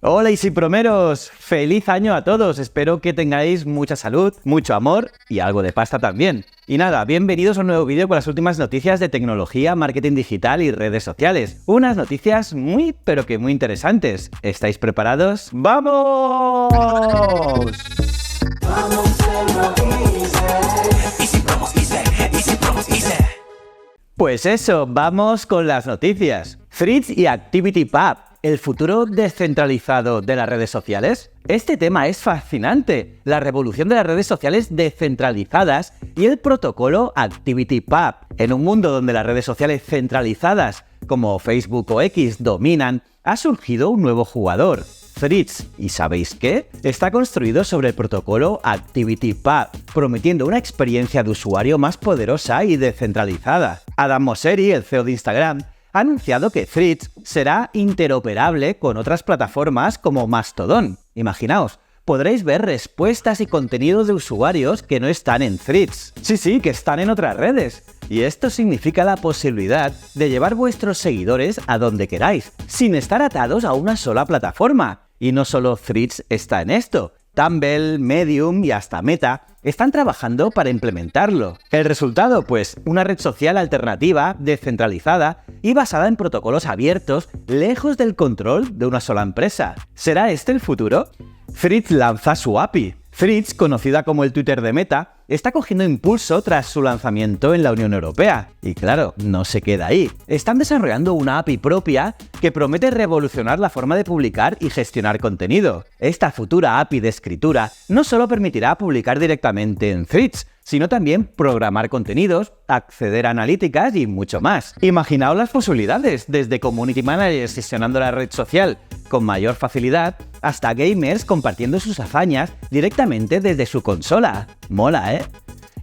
Hola Easypromeros, feliz año a todos, espero que tengáis mucha salud, mucho amor y algo de pasta también. Y nada, bienvenidos a un nuevo vídeo con las últimas noticias de tecnología, marketing digital y redes sociales. Unas noticias muy pero que muy interesantes. ¿Estáis preparados? ¡Vamos! Pues eso, vamos con las noticias. Threads y ActivityPub, ¿el futuro descentralizado de las redes sociales? Este tema es fascinante, la revolución de las redes sociales descentralizadas y el protocolo ActivityPub. En un mundo donde las redes sociales centralizadas, como Facebook o X, dominan, ha surgido un nuevo jugador, Threads. ¿Y sabéis qué? Está construido sobre el protocolo ActivityPub, prometiendo una experiencia de usuario más poderosa y descentralizada. Adam Mosseri, el CEO de Instagram, ha anunciado que Threads será interoperable con otras plataformas como Mastodon. Imaginaos, podréis ver respuestas y contenidos de usuarios que no están en Threads. Sí, que están en otras redes. Y esto significa la posibilidad de llevar vuestros seguidores a donde queráis, sin estar atados a una sola plataforma. Y no solo Threads está en esto. Tumblr, Medium y hasta Meta están trabajando para implementarlo. ¿El resultado? Pues una red social alternativa, descentralizada y basada en protocolos abiertos, lejos del control de una sola empresa. ¿Será este el futuro? Threads lanza su API. Threads, conocida como el Twitter de Meta, está cogiendo impulso tras su lanzamiento en la Unión Europea. Y claro, no se queda ahí. Están desarrollando una API propia que promete revolucionar la forma de publicar y gestionar contenido. Esta futura API de escritura no solo permitirá publicar directamente en Threads, sino también programar contenidos, acceder a analíticas y mucho más. Imaginaos las posibilidades, desde community managers gestionando la red social con mayor facilidad, hasta gamers compartiendo sus hazañas directamente desde su consola. Mola, ¿eh?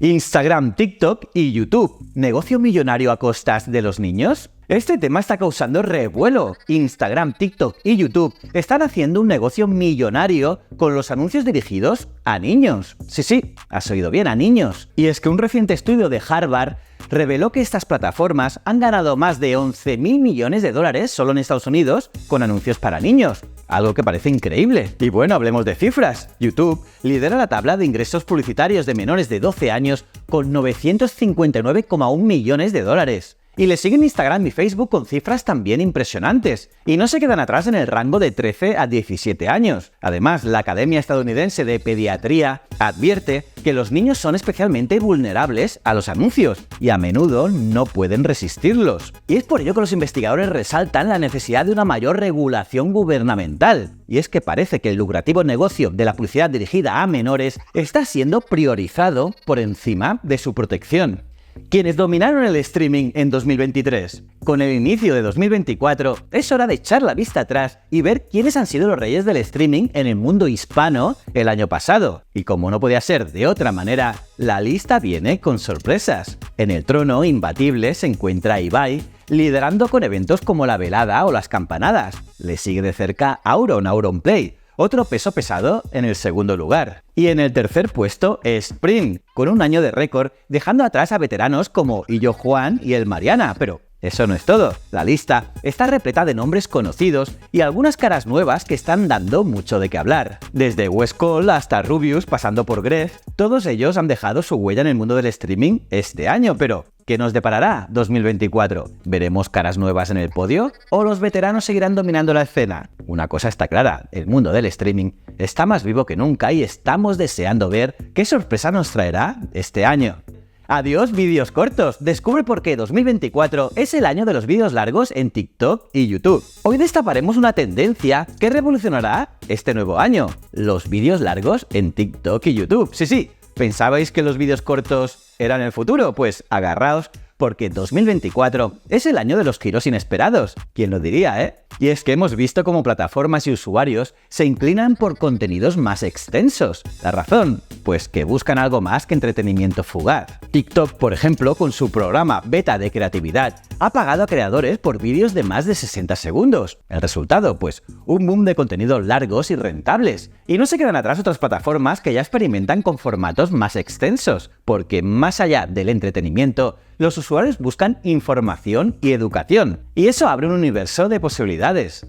Instagram, TikTok y YouTube. ¿Negocio millonario a costas de los niños? Este tema está causando revuelo. Instagram, TikTok y YouTube están haciendo un negocio millonario con los anuncios dirigidos a niños. Sí, has oído bien, a niños. Y es que un reciente estudio de Harvard reveló que estas plataformas han ganado más de 11.000 millones de dólares solo en Estados Unidos con anuncios para niños. Algo que parece increíble. Y bueno, hablemos de cifras. YouTube lidera la tabla de ingresos publicitarios de menores de 12 años con 959,1 millones de dólares. Y le siguen Instagram y Facebook con cifras también impresionantes. Y no se quedan atrás en el rango de 13 a 17 años. Además, la Academia Estadounidense de Pediatría advierte que los niños son especialmente vulnerables a los anuncios y a menudo no pueden resistirlos. Y es por ello que los investigadores resaltan la necesidad de una mayor regulación gubernamental. Y es que parece que el lucrativo negocio de la publicidad dirigida a menores está siendo priorizado por encima de su protección. ¿Quiénes dominaron el streaming en 2023? Con el inicio de 2024, es hora de echar la vista atrás y ver quiénes han sido los reyes del streaming en el mundo hispano el año pasado. Y como no podía ser de otra manera, la lista viene con sorpresas. En el trono imbatible se encuentra Ibai, liderando con eventos como La Velada o Las Campanadas. Le sigue de cerca Auronplay, otro peso pesado en el segundo lugar. Y en el tercer puesto, Spring, con un año de récord, dejando atrás a veteranos como Illo Juan y el Mariana, pero eso no es todo. La lista está repleta de nombres conocidos y algunas caras nuevas que están dando mucho de qué hablar. Desde West Cole hasta Rubius, pasando por Greg, todos ellos han dejado su huella en el mundo del streaming este año, pero ¿qué nos deparará 2024? ¿Veremos caras nuevas en el podio? ¿O los veteranos seguirán dominando la escena? Una cosa está clara, el mundo del streaming está más vivo que nunca y estamos deseando ver qué sorpresa nos traerá este año. Adiós vídeos cortos, descubre por qué 2024 es el año de los vídeos largos en TikTok y YouTube. Hoy destaparemos una tendencia que revolucionará este nuevo año, los vídeos largos en TikTok y YouTube. Sí, ¿pensabais que los vídeos cortos eran el futuro? Pues agarraos, porque 2024 es el año de los giros inesperados. ¿Quién lo diría, eh? Y es que hemos visto cómo plataformas y usuarios se inclinan por contenidos más extensos. ¿La razón? Pues que buscan algo más que entretenimiento fugaz. TikTok, por ejemplo, con su programa beta de creatividad, ha pagado a creadores por vídeos de más de 60 segundos. ¿El resultado? Pues un boom de contenidos largos y rentables. Y no se quedan atrás otras plataformas que ya experimentan con formatos más extensos, porque más allá del entretenimiento, los usuarios buscan información y educación. Y eso abre un universo de posibilidades.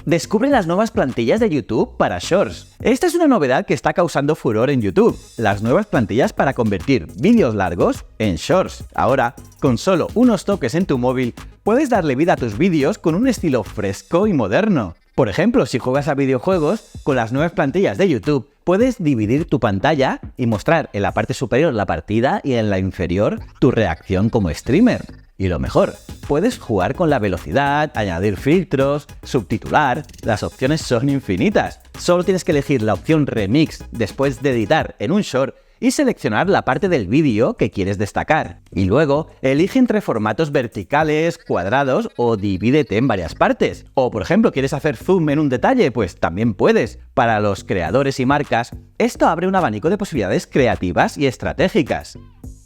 Descubre las nuevas plantillas de YouTube para Shorts. Esta es una novedad que está causando furor en YouTube. Las nuevas plantillas para convertir vídeos largos en Shorts. Ahora, con solo unos toques en tu móvil, puedes darle vida a tus vídeos con un estilo fresco y moderno. Por ejemplo, si juegas a videojuegos, con las nuevas plantillas de YouTube, puedes dividir tu pantalla y mostrar en la parte superior la partida y en la inferior tu reacción como streamer. Y lo mejor, puedes jugar con la velocidad, añadir filtros, subtitular, las opciones son infinitas. Solo tienes que elegir la opción Remix después de editar en un short y seleccionar la parte del vídeo que quieres destacar. Y luego, elige entre formatos verticales, cuadrados o divídete en varias partes. O, por ejemplo, ¿quieres hacer zoom en un detalle? Pues también puedes. Para los creadores y marcas, esto abre un abanico de posibilidades creativas y estratégicas.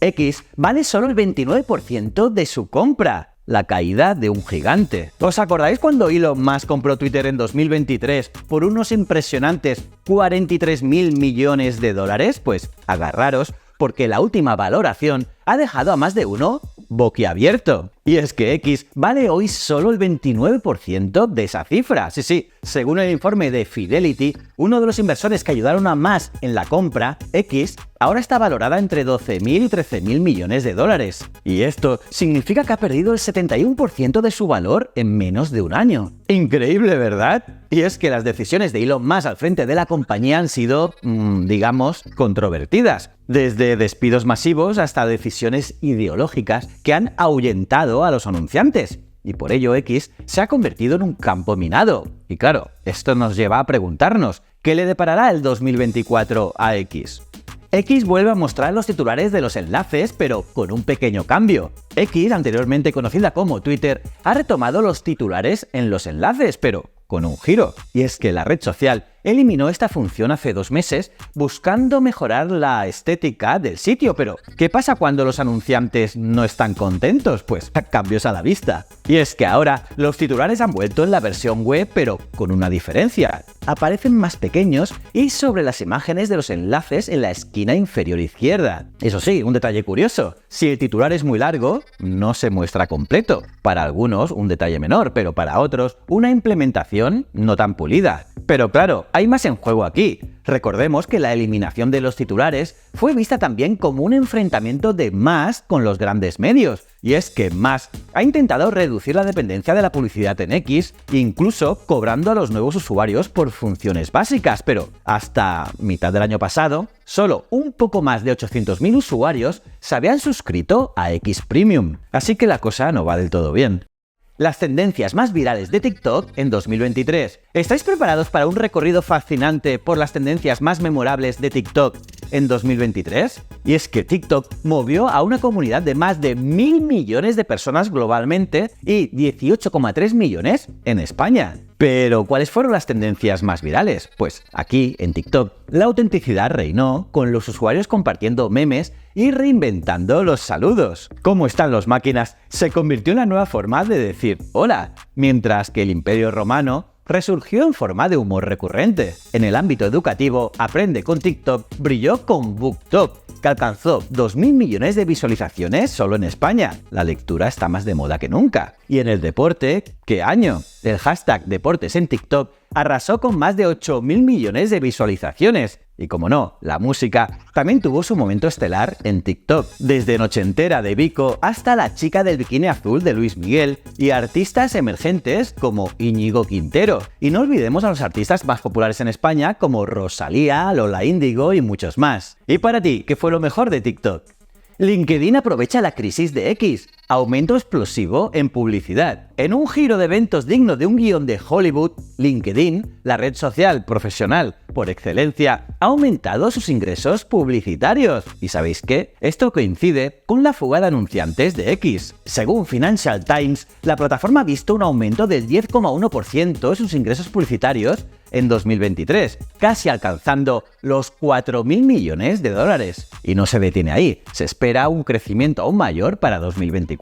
X vale solo el 29% de su compra. La caída de un gigante. ¿Os acordáis cuando Elon Musk compró Twitter en 2023 por unos impresionantes 43.000 millones de dólares? Pues agarraros, porque la última valoración ha dejado a más de uno boquiabierto. Y es que X vale hoy solo el 29% de esa cifra. Sí, según el informe de Fidelity, uno de los inversores que ayudaron a Musk en la compra, X, ahora está valorada entre 12.000 y 13.000 millones de dólares. Y esto significa que ha perdido el 71% de su valor en menos de un año. Increíble, ¿verdad? Y es que las decisiones de Elon Musk al frente de la compañía han sido, digamos, controvertidas. Desde despidos masivos hasta decisiones ideológicas que han ahuyentado a los anunciantes. Y por ello X se ha convertido en un campo minado. Y claro, esto nos lleva a preguntarnos, ¿qué le deparará el 2024 a X? X vuelve a mostrar los titulares de los enlaces, pero con un pequeño cambio. X, anteriormente conocida como Twitter, ha retomado los titulares en los enlaces, pero con un giro. Y es que la red social eliminó esta función hace 2 meses buscando mejorar la estética del sitio, pero ¿qué pasa cuando los anunciantes no están contentos? Pues cambios a la vista. Y es que ahora los titulares han vuelto en la versión web, pero con una diferencia. Aparecen más pequeños y sobre las imágenes de los enlaces en la esquina inferior izquierda. Eso sí, un detalle curioso, si el titular es muy largo, no se muestra completo. Para algunos un detalle menor, pero para otros una implementación no tan pulida. Pero claro, hay más en juego aquí. Recordemos que la eliminación de los titulares fue vista también como un enfrentamiento de Musk con los grandes medios. Y es que Musk ha intentado reducir la dependencia de la publicidad en X, incluso cobrando a los nuevos usuarios por funciones básicas, pero hasta mitad del año pasado, solo un poco más de 800.000 usuarios se habían suscrito a X Premium. Así que la cosa no va del todo bien. Las tendencias más virales de TikTok en 2023. ¿Estáis preparados para un recorrido fascinante por las tendencias más memorables de TikTok en 2023? Y es que TikTok movió a una comunidad de más de 1.000 millones de personas globalmente y 18,3 millones en España. Pero, ¿cuáles fueron las tendencias más virales? Pues aquí, en TikTok, la autenticidad reinó, con los usuarios compartiendo memes y reinventando los saludos. ¿Cómo están los máquinas? Se convirtió en la nueva forma de decir hola, mientras que el Imperio Romano resurgió en forma de humor recurrente. En el ámbito educativo, Aprende con TikTok brilló con BookTok, que alcanzó 2.000 millones de visualizaciones solo en España. La lectura está más de moda que nunca. Y en el deporte, ¿qué año? El hashtag deportes en TikTok arrasó con más de 8.000 millones de visualizaciones. Y como no, la música también tuvo su momento estelar en TikTok. Desde Nochentera de Vico hasta La chica del bikini azul de Luis Miguel y artistas emergentes como Íñigo Quintero. Y no olvidemos a los artistas más populares en España como Rosalía, Lola Índigo y muchos más. ¿Y para ti, qué fue lo mejor de TikTok? LinkedIn aprovecha la crisis de X. Aumento explosivo en publicidad. En un giro de eventos digno de un guión de Hollywood, LinkedIn, la red social profesional por excelencia, ha aumentado sus ingresos publicitarios. ¿Y sabéis qué? Esto coincide con la fuga de anunciantes de X. Según Financial Times, la plataforma ha visto un aumento del 10,1% en sus ingresos publicitarios en 2023, casi alcanzando los 4.000 millones de dólares. Y no se detiene ahí, se espera un crecimiento aún mayor para 2024.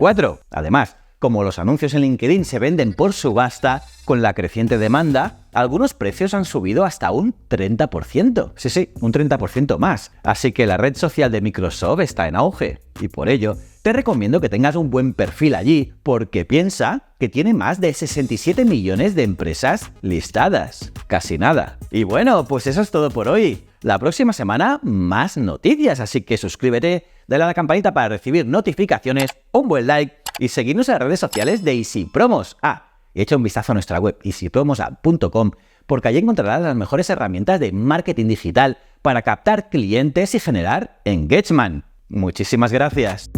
Además, como los anuncios en LinkedIn se venden por subasta, con la creciente demanda, algunos precios han subido hasta un 30%. Sí, un 30% más. Así que la red social de Microsoft está en auge. Y por ello, te recomiendo que tengas un buen perfil allí, porque piensa que tiene más de 67 millones de empresas listadas. Casi nada. Y bueno, pues eso es todo por hoy. La próxima semana, más noticias, así que suscríbete, dale a la campanita para recibir notificaciones, un buen like y seguirnos en las redes sociales de Easy Promos. Y echa un vistazo a nuestra web easypromos.com, porque allí encontrarás las mejores herramientas de marketing digital para captar clientes y generar engagement. Muchísimas gracias.